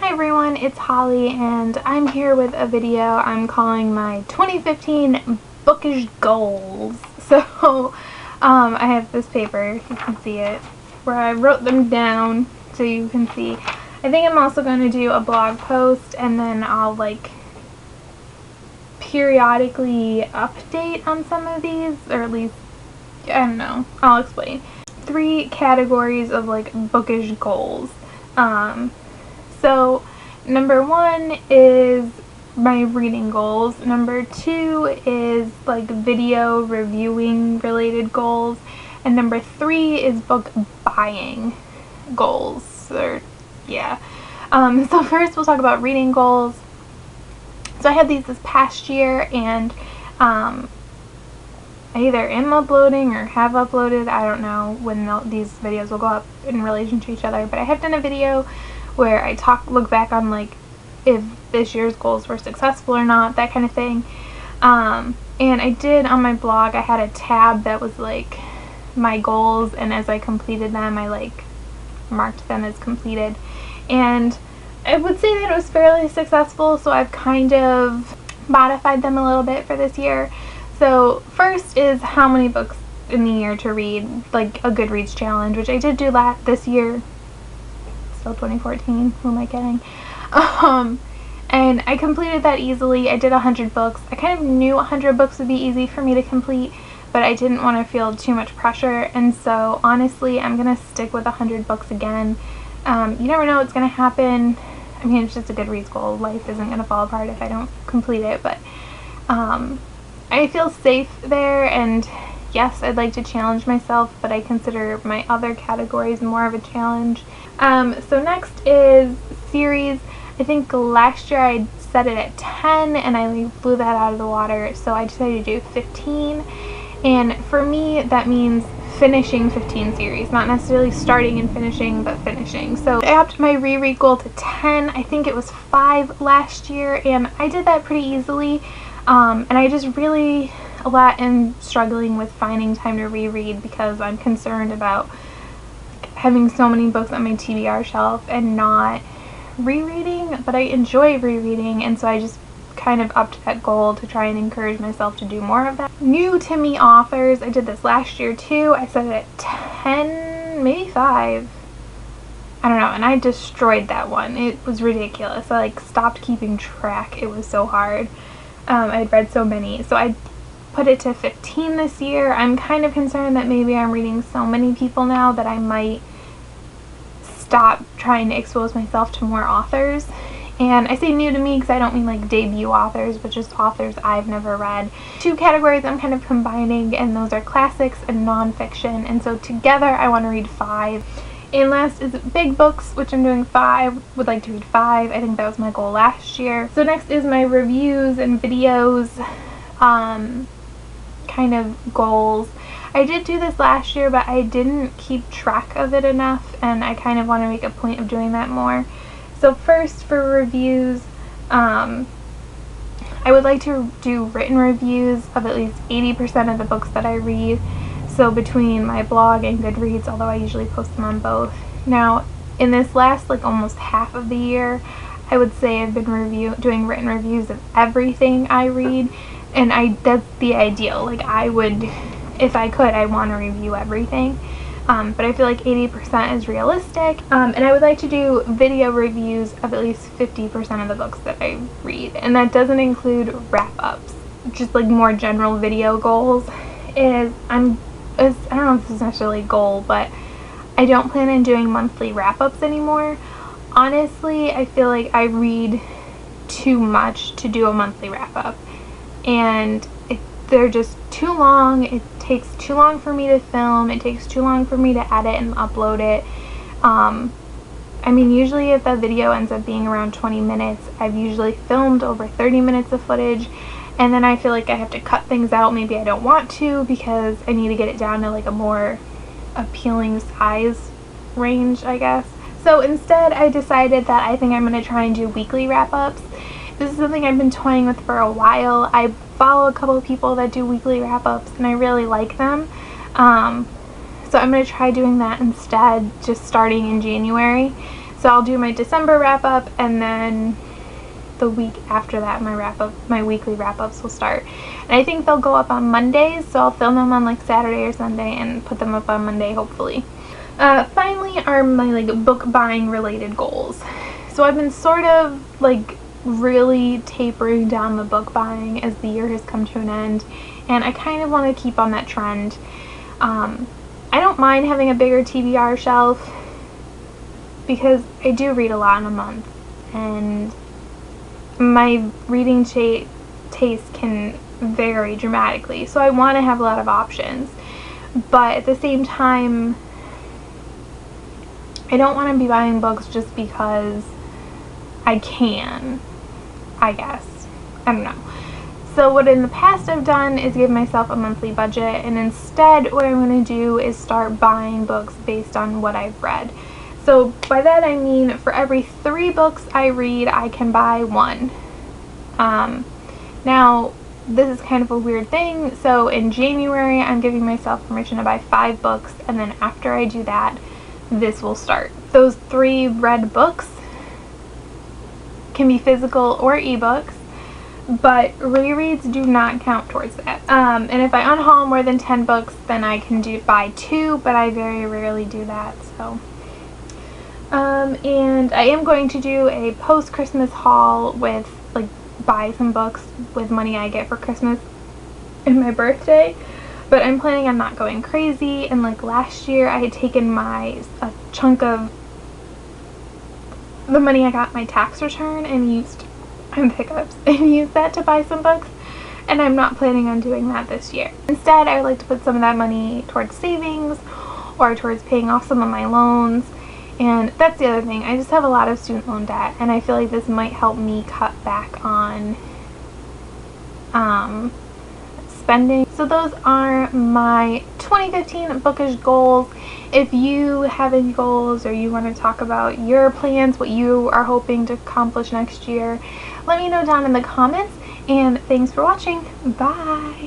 Hi everyone, it's Holly and I'm here with a video I'm calling my 2015 Bookish Goals. So I have this paper, if you can see it, where I wrote them down so you can see. I think I'm also going to do a blog post and then I'll periodically update on some of these, or at least, I don't know, I'll explain. 3 categories of bookish goals. So number 1 is my reading goals. Number 2 is video reviewing related goals. And number 3 is book buying goals. So first we'll talk about reading goals. So I had these this past year, and I either am uploading or have uploaded. I don't know when these videos will go up in relation to each other, but I have done a video where I look back on if this year's goals were successful or not, that kind of thing. And I did on my blog, I had a tab that was my goals, and as I completed them, I marked them as completed. And I would say that it was fairly successful, so I've kind of modified them a little bit for this year. So first is how many books in the year to read, a Goodreads challenge, which I did do this year. Still 2014, who am I kidding? And I completed that easily. I did 100 books. I kind of knew 100 books would be easy for me to complete, but I didn't want to feel too much pressure, and so honestly I'm going to stick with 100 books again. You never know what's going to happen. I mean, it's just a Goodreads goal. Life isn't going to fall apart if I don't complete it, but I feel safe there, and yes, I'd like to challenge myself, but I consider my other categories more of a challenge. So next is series. I think last year I set it at 10 and I blew that out of the water, so I decided to do 15. And for me, that means finishing 15 series, not necessarily starting and finishing, but finishing. So I upped my reread goal to 10. I think it was 5 last year, and I did that pretty easily. And I just really am struggling with finding time to reread because I'm concerned about having so many books on my TBR shelf and not rereading, but I enjoy rereading, and so I just kind of upped that goal to try and encourage myself to do more of that. New to me authors, I did this last year too. I set it at 10, maybe 5. I don't know, and I destroyed that one. It was ridiculous. I stopped keeping track. It was so hard. I had read so many, so I put it to 15 this year. I'm kind of concerned that maybe I'm reading so many people now that I might stop trying to expose myself to more authors. And I say new to me because I don't mean debut authors, but just authors I've never read. 2 categories I'm kind of combining, and those are classics and nonfiction, and so together I want to read 5. And last is big books, which I'm doing 5. Would like to read 5. I think that was my goal last year. So next is my reviews and videos kind of goals. I did do this last year, but I didn't keep track of it enough, and I kind of want to make a point of doing that more. So first, for reviews, I would like to do written reviews of at least 80% of the books that I read. So between my blog and Goodreads, although I usually post them on both. Now, in this last almost half of the year, I would say I've been doing written reviews of everything I read, and that's the ideal. I would, if I could, I want to review everything. But I feel 80% is realistic. And I would like to do video reviews of at least 50% of the books that I read. And that doesn't include wrap-ups. Just more general video goals is, I don't know if this is necessarily a goal, but I don't plan on doing monthly wrap-ups anymore. Honestly, I feel I read too much to do a monthly wrap-up. And they're just too long. It takes too long for me to film. It takes too long for me to edit and upload it. I mean, usually if the video ends up being around 20 minutes, I've usually filmed over 30 minutes of footage, and then I feel I have to cut things out. Maybe I don't want to because I need to get it down to a more appealing size range, I guess. So instead, I decided that I think I'm going to try and do weekly wrap-ups. This is something I've been toying with for a while. I follow a couple of people that do weekly wrap-ups, and I really like them. So I'm going to try doing that instead, just starting in January. So I'll do my December wrap-up, and then the week after that my weekly wrap-ups will start. And I think they'll go up on Mondays, so I'll film them on like Saturday or Sunday and put them up on Monday, hopefully. Finally are my like book buying related goals. So I've been sort of like really tapering down the book buying as the year has come to an end, and I kind of want to keep on that trend. I don't mind having a bigger TBR shelf because I do read a lot in a month, and my reading taste can vary dramatically, so I want to have a lot of options. But at the same time, I don't want to be buying books just because I can, I guess. I don't know. So what in the past I've done is give myself a monthly budget, and instead what I'm going to do is start buying books based on what I've read. So by that I mean for every 3 books I read, I can buy 1. Now, this is kind of a weird thing, so in January I'm giving myself permission to buy 5 books, and then after I do that, this will start. Those 3 read books can be physical or ebooks, but rereads do not count towards that. And if I unhaul more than 10 books, then I can buy 2, but I very rarely do that, so. And I am going to do a post-Christmas haul with, like, buy some books with money I get for Christmas and my birthday, but I'm planning on not going crazy. And like last year, I had taken a chunk of the money I got my tax return and used that to buy some books, and I'm not planning on doing that this year. Instead, I would like to put some of that money towards savings or towards paying off some of my loans. And that's the other thing, I just have a lot of student loan debt, and I feel like this might help me cut back on spending. So those are my 2015 bookish goals. If you have any goals or you want to talk about your plans, what you are hoping to accomplish next year, let me know down in the comments, and thanks for watching. Bye!